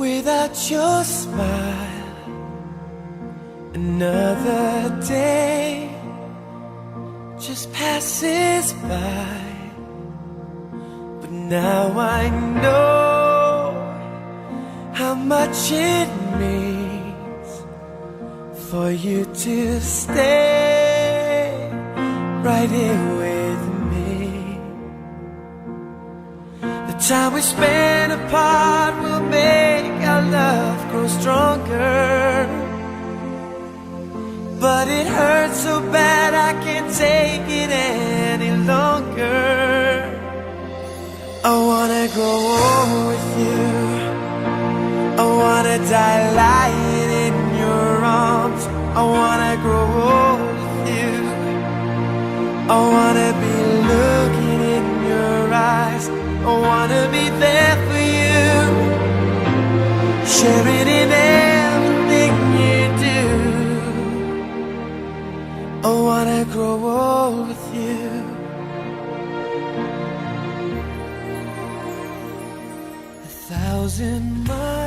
without your smile. Another day just passes by, but now I know how much it means for you to stay right here with me. The time we spend apart will make our love grow stronger, but it hurts so bad I can't take it any longer. I wanna grow old with you, I wanna die lying in your arms. I wanna grow old with you, I wanna be looking in your eyes. I wanna be there for you, sharing in everything you do. I wanna grow old with you. 1,000 miles